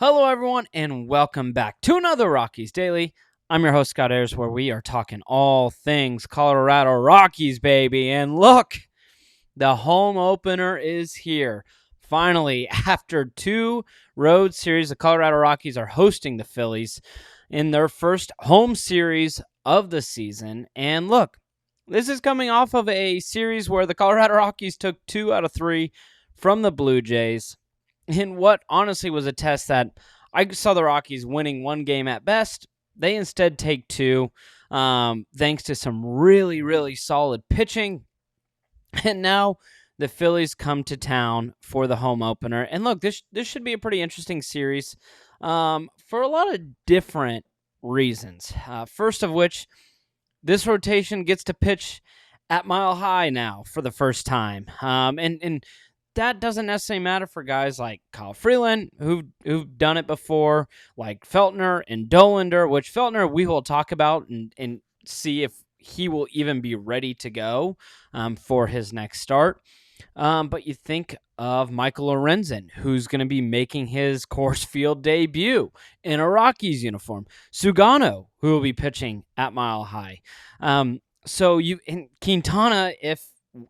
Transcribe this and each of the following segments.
Hello, everyone, and welcome back to another Rockies Daily. I'm your host, Scott Ayers, where we are talking all things Colorado Rockies, baby. And look, the home opener is here. Finally, after two road series, the Colorado Rockies are hosting the Phillies in their first home series of the season. And look, this is coming off of a series where the Colorado Rockies took 2 out of 3 from the Blue Jays in what honestly was a test that I saw the Rockies winning one game at best. They instead take two, thanks to some really, really solid pitching. And now the Phillies come to town for the home opener. And look, this should be a pretty interesting series for a lot of different reasons. First of which, this rotation gets to pitch at Mile High now for the first time. And that doesn't necessarily matter for guys like Kyle Freeland, who've done it before, like Feltner and Dollander, which Feltner we will talk about and see if he will even be ready to go for his next start. But you think of Michael Lorenzen, who's going to be making his Coors Field debut in a Rockies uniform. Sugano, who will be pitching at Mile High. So you in Quintana, if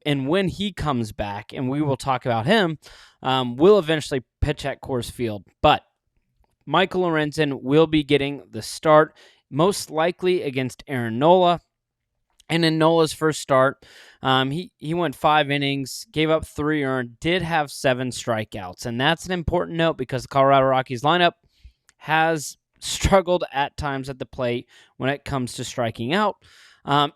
and when he comes back, and we will talk about him, will eventually pitch at Coors Field. But Michael Lorenzen will be getting the start, most likely against Aaron Nola. And in Nola's first start, he went 5 innings, gave up 3 earned, did have 7 strikeouts. And that's an important note because the Colorado Rockies lineup has struggled at times at the plate when it comes to striking out.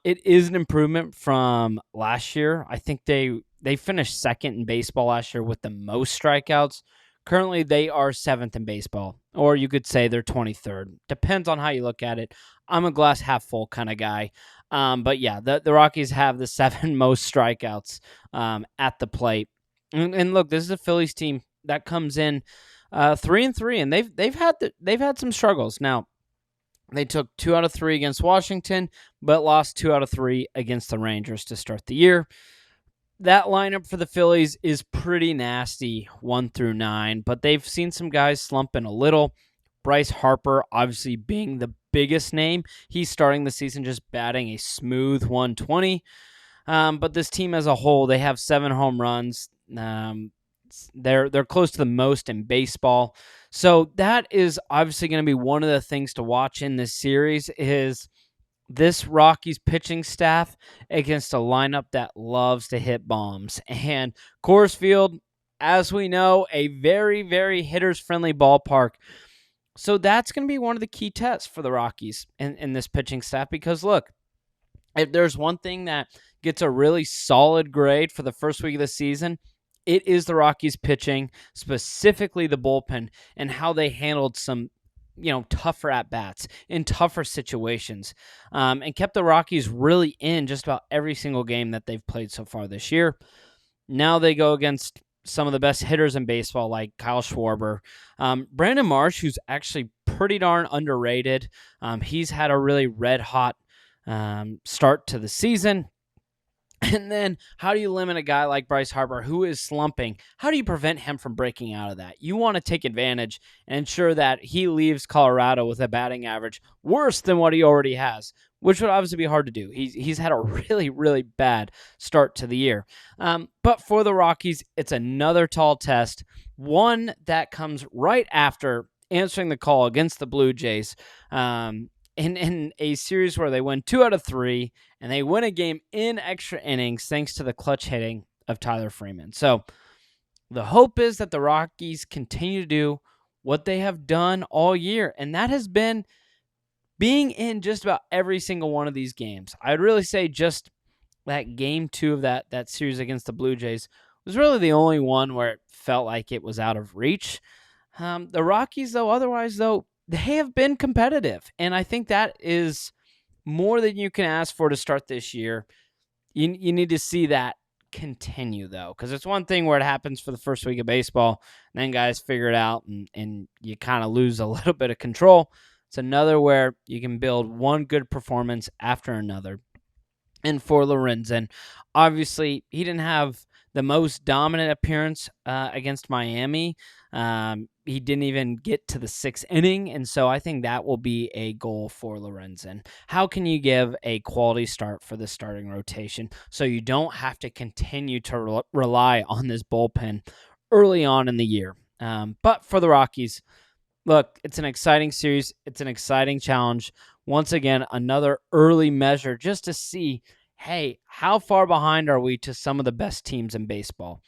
It is an improvement from last year. I think they finished second in baseball last year with the most strikeouts. Currently, they are 7th in baseball, or you could say they're 23rd. Depends on how you look at it. I'm a glass half full kind of guy. But yeah, the Rockies have the 7 most strikeouts at the plate. And look, this is a Phillies team that comes in 3-3, and they've had some struggles. Now, they took 2 out of 3 against Washington, but lost 2 out of 3 against the Rangers to start the year. That lineup for the Phillies is pretty nasty, 1 through 9, but they've seen some guys slumping a little. Bryce Harper, obviously being the biggest name, he's starting the season just batting a smooth 120. But this team as a whole, they have 7 home runs. They're close to the most in baseball. So that is obviously going to be one of the things to watch in this series is this Rockies pitching staff against a lineup that loves to hit bombs. And Coors Field, as we know, a very, very hitters-friendly ballpark. So that's going to be one of the key tests for the Rockies in this pitching staff because, look, if there's one thing that gets a really solid grade for the first week of the season, it is the Rockies pitching, specifically the bullpen, and how they handled some tougher at-bats in tougher situations, and kept the Rockies really in just about every single game that they've played so far this year. Now they go against some of the best hitters in baseball, like Kyle Schwarber. Brandon Marsh, who's actually pretty darn underrated. He's had a really red-hot start to the season. And then how do you limit a guy like Bryce Harper who is slumping? How do you prevent him from breaking out of that? You want to take advantage and ensure that he leaves Colorado with a batting average worse than what he already has, which would obviously be hard to do. He's had a really, really bad start to the year. But for the Rockies, it's another tall test, one that comes right after answering the call against the Blue Jays. In a series where they win 2 out of 3, and they win a game in extra innings thanks to the clutch hitting of Tyler Freeman. So the hope is that the Rockies continue to do what they have done all year, and that has been being in just about every single one of these games. I'd really say just that game 2 of that series against the Blue Jays was really the only one where it felt like it was out of reach. The Rockies, though, they have been competitive, and I think that is more than you can ask for to start this year. You need to see that continue, though, because it's one thing where it happens for the first week of baseball, and then guys figure it out, and you kind of lose a little bit of control. It's another where you can build one good performance after another. And for Lorenzen, obviously, he didn't have the most dominant appearance against Miami. he didn't even get to the 6th inning, and so I think that will be a goal for Lorenzen. How can you give a quality start for the starting rotation so you don't have to continue to rely on this bullpen early on in the year? But for the Rockies, look, it's an exciting series. It's an exciting challenge. Once again, another early measure just to see, hey, how far behind are we to some of the best teams in baseball?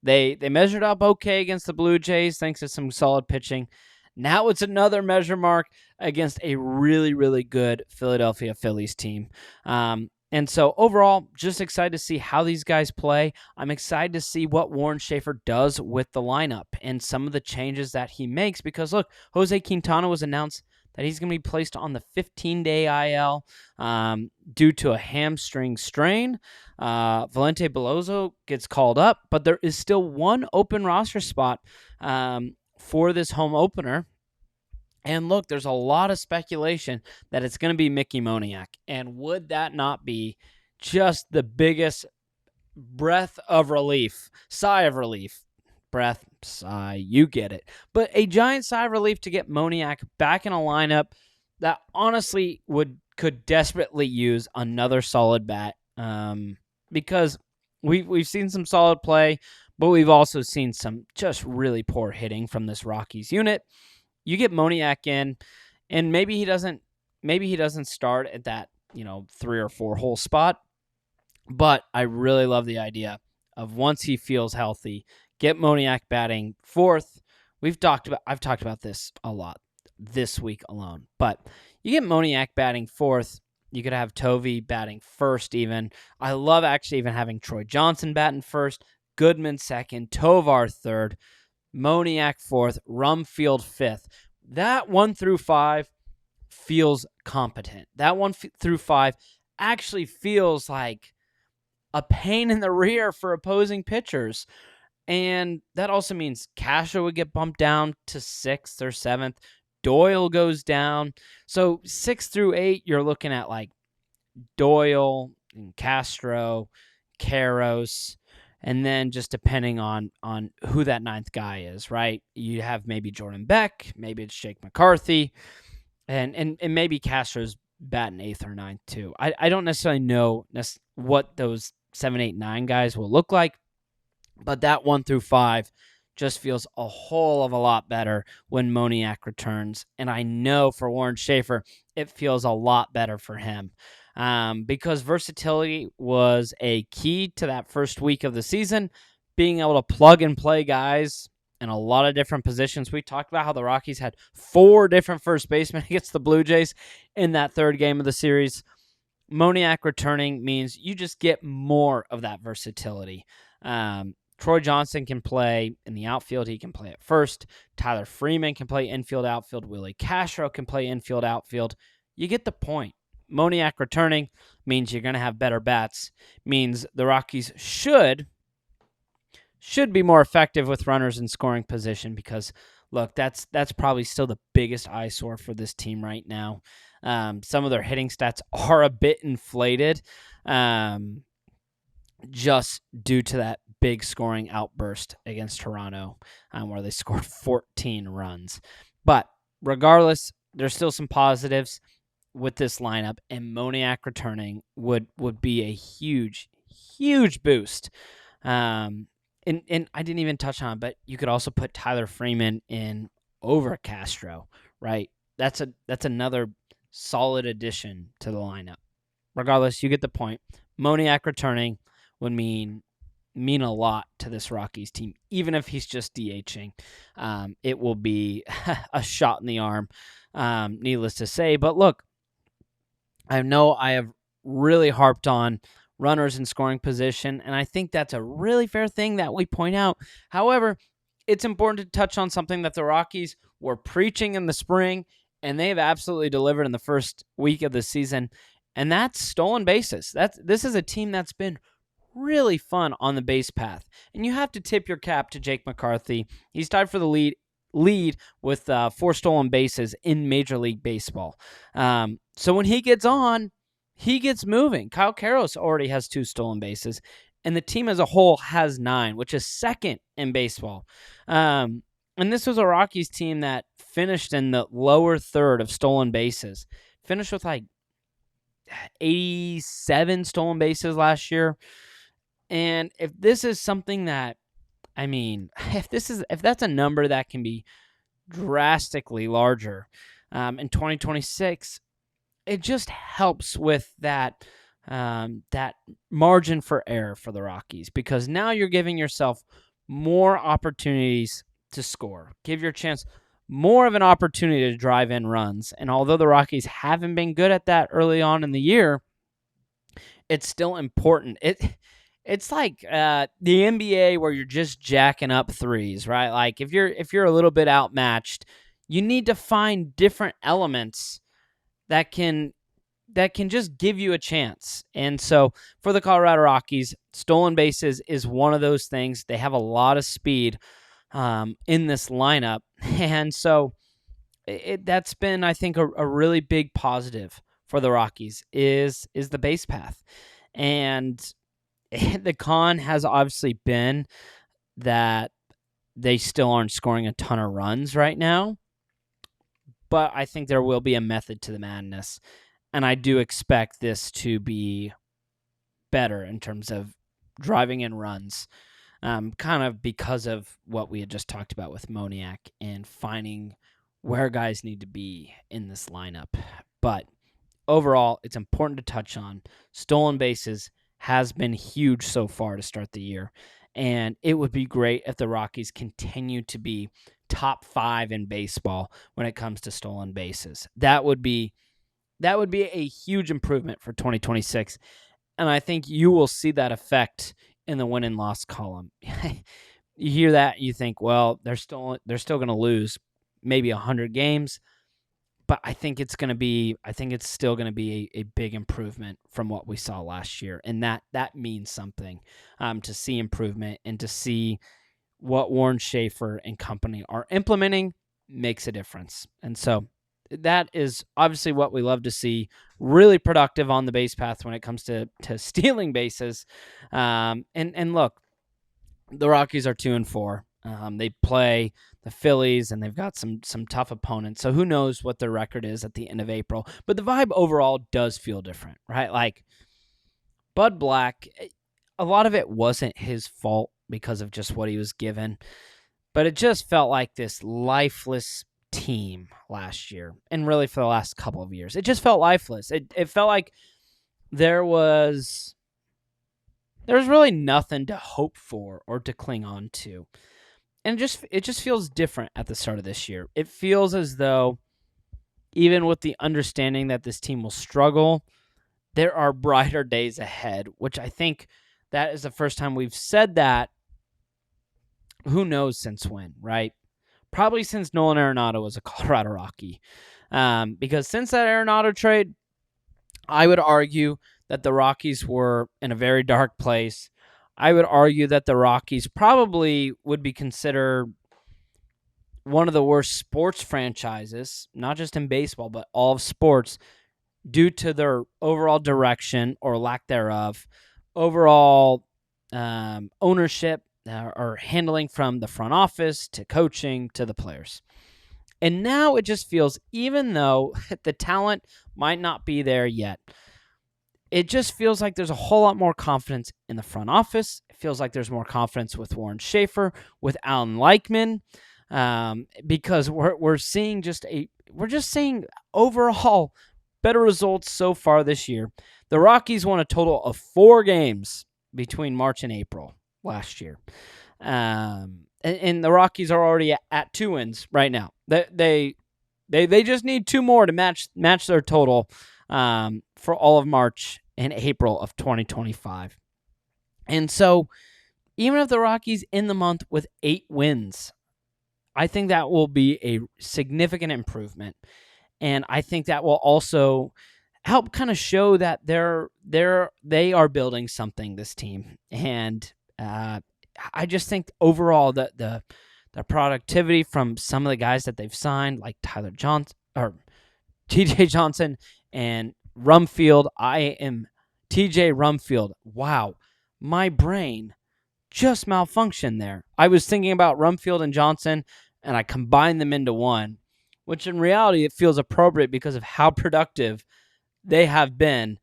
They measured up okay against the Blue Jays thanks to some solid pitching. Now it's another measure mark against a really, really good Philadelphia Phillies team. And so overall, just excited to see how these guys play. I'm excited to see what Warren Schaefer does with the lineup and some of the changes that he makes because, look, Jose Quintana was announced that he's going to be placed on the 15-day IL due to a hamstring strain. Valente Beloso gets called up, but there is still one open roster spot for this home opener. And look, there's a lot of speculation that it's going to be Mickey Moniak. And would that not be just the biggest breath of relief, sigh of relief? Breath, sigh, you get it. But a giant sigh of relief to get Moniak back in a lineup that honestly could desperately use another solid bat. Because we've seen some solid play, but we've also seen some just really poor hitting from this Rockies unit. You get Moniak in, and maybe he doesn't start at that 3 or 4 hole spot, but I really love the idea of once he feels healthy, get Moniak batting 4th. I've talked about this a lot this week alone, but you get Moniak batting 4th. You could have Tovey batting 1st even. I love actually even having Troy Johnson batting 1st, Goodman 2nd, Tovar 3rd, Moniak 4th, Rumfield 5th. That 1 through 5 feels competent. That 1 through 5 actually feels like a pain in the rear for opposing pitchers. And that also means Castro would get bumped down to 6th or 7th. Doyle goes down. So 6 through 8, you're looking at like Doyle and Castro, Karros, and then just depending on who that 9th guy is, right? You have maybe Jordan Beck, maybe it's Jake McCarthy, and maybe Castro's batting 8th or 9th too. I don't necessarily know what those 7, 8, 9 guys will look like, but that 1 through 5 just feels a whole of a lot better when Moniak returns. And I know for Warren Schaefer, it feels a lot better for him. Because versatility was a key to that first week of the season, being able to plug and play guys in a lot of different positions. We talked about how the Rockies had 4 different first basemen against the Blue Jays in that 3rd game of the series. Moniak returning means you just get more of that versatility. Troy Johnson can play in the outfield. He can play at first. Tyler Freeman can play infield, outfield. Willie Castro can play infield, outfield. You get the point. Moniak returning means you're going to have better bats. Means the Rockies should be more effective with runners in scoring position because, look, that's probably still the biggest eyesore for this team right now. Some of their hitting stats are a bit inflated just due to that big scoring outburst against Toronto where they scored 14 runs. But regardless, there's still some positives with this lineup, and Moniak returning would be a huge, huge boost. And I didn't even touch on it, but you could also put Tyler Freeman in over Castro, right? That's another solid addition to the lineup. Regardless, you get the point. Moniak returning would mean a lot to this Rockies team, even if he's just DHing. It will be a shot in the arm, needless to say. But look, I know I have really harped on runners in scoring position, and I think that's a really fair thing that we point out. However, it's important to touch on something that the Rockies were preaching in the spring, and they have absolutely delivered in the first week of the season, and that's stolen bases. This is a team that's been really fun on the base path, and you have to tip your cap to Jake McCarthy. He's tied for the lead with 4 stolen bases in Major League Baseball. So when he gets on, he gets moving. Kyle Karros already has 2 stolen bases, and the team as a whole has 9, which is second in baseball. And this was a Rockies team that finished in the lower third of stolen bases. Finished with like 87 stolen bases last year. And if this is something that, I mean, if that's a number that can be drastically larger in 2026, it just helps with that that margin for error for the Rockies, because now you're giving yourself more opportunities to score. Give your chance more of an opportunity to drive in runs. And although the Rockies haven't been good at that early on in the year, it's still important. It's like the NBA where you're just jacking up threes, right? Like if you're a little bit outmatched, you need to find different elements that can just give you a chance. And so for the Colorado Rockies, stolen bases is one of those things. They have a lot of speed in this lineup, and so that's been, I think, a really big positive for the Rockies is the base path. And the con has obviously been that they still aren't scoring a ton of runs right now, but I think there will be a method to the madness, and I do expect this to be better in terms of driving in runs, kind of because of what we had just talked about with Moniak and finding where guys need to be in this lineup. But overall, it's important to touch on stolen bases has been huge so far to start the year, and it would be great if the Rockies continue to be top 5 in baseball when it comes to stolen bases. That would be a huge improvement for 2026, and I think you will see that effect in the win and loss column. You hear that, you think, well, they're still going to lose maybe 100 games. But I think it's still going to be a big improvement from what we saw last year. And that means something, to see improvement and to see what Warren Schaefer and company are implementing makes a difference. And so that is obviously what we love to see. Really productive on the base path when it comes to stealing bases. And look, the Rockies are 2-4. They play the Phillies, and they've got some tough opponents. So who knows what their record is at the end of April. But the vibe overall does feel different, right? Like Bud Black, a lot of it wasn't his fault because of just what he was given. But it just felt like this lifeless team last year, and really for the last couple of years. It just felt lifeless. It felt like there was really nothing to hope for or to cling on to. And it just feels different at the start of this year. It feels as though, even with the understanding that this team will struggle, there are brighter days ahead, which I think that is the first time we've said that. Who knows since when, right? Probably since Nolan Arenado was a Colorado Rocky. Because since that Arenado trade, I would argue that the Rockies were in a very dark place. I would argue that the Rockies probably would be considered one of the worst sports franchises, not just in baseball, but all of sports, due to their overall direction or lack thereof, overall ownership or handling from the front office to coaching to the players. And now it just feels, even though the talent might not be there yet, it just feels like there's a whole lot more confidence in the front office. It feels like there's more confidence with Warren Schaefer, with Alan Leichman, because we're seeing seeing overall better results so far this year. The Rockies won a total of 4 games between March and April last year, and the Rockies are already at 2 wins right now. They just need 2 more to match their total for all of March and April of 2025. And so even if the Rockies end the month with 8 wins, I think that will be a significant improvement. And I think that will also help kind of show that they are building something, this team. And I just think overall that the productivity from some of the guys that they've signed, like Tyler Johnson or TJ Johnson and Rumfield. TJ Rumfield. Wow. My brain just malfunctioned there. I was thinking about Rumfield and Johnson, and I combine them into one, which in reality it feels appropriate because of how productive they have been.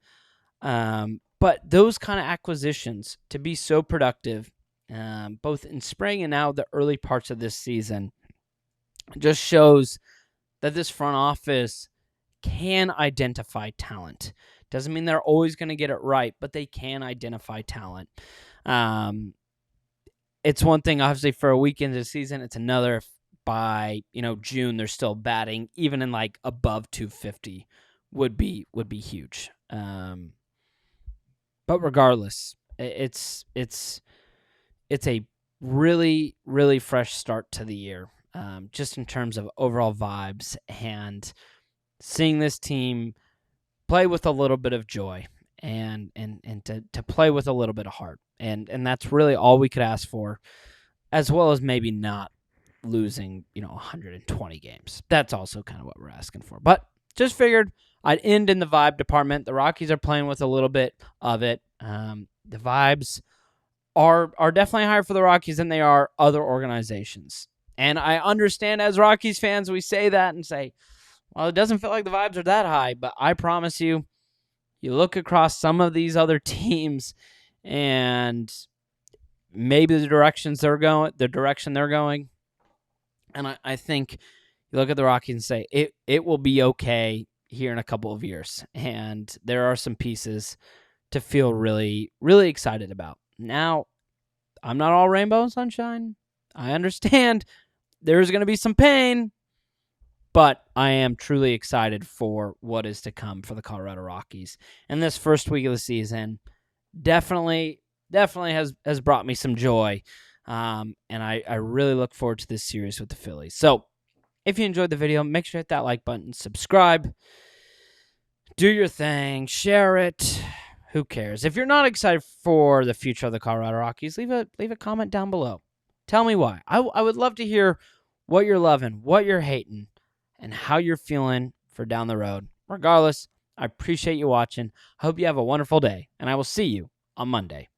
But those kind of acquisitions to be so productive, both in spring and now the early parts of this season, just shows that this front office can identify talent. Doesn't mean they're always going to get it right, but they can identify talent. It's one thing, obviously, for a week into the season. It's another if by June they're still batting even in like above 250 would be huge. But regardless, it's a really, really fresh start to the year, just in terms of overall vibes and seeing this team play with a little bit of joy and to play with a little bit of heart. And that's really all we could ask for, as well as maybe not losing, 120 games. That's also kind of what we're asking for. But just figured I'd end in the vibe department. The Rockies are playing with a little bit of it. The vibes are definitely higher for the Rockies than they are other organizations. And I understand as Rockies fans, we say that and say, well, it doesn't feel like the vibes are that high. But I promise you, you look across some of these other teams and maybe the direction they're going. And I think you look at the Rockies and say, it will be okay here in a couple of years. And there are some pieces to feel really, really excited about. Now, I'm not all rainbow and sunshine. I understand there's going to be some pain, but I am truly excited for what is to come for the Colorado Rockies. And this first week of the season definitely has brought me some joy. And I really look forward to this series with the Phillies. So if you enjoyed the video, make sure to hit that like button, subscribe, do your thing, share it. Who cares? If you're not excited for the future of the Colorado Rockies, leave a comment down below. Tell me why. I would love to hear what you're loving, what you're hating, and how you're feeling for down the road. Regardless, I appreciate you watching. I hope you have a wonderful day, and I will see you on Monday.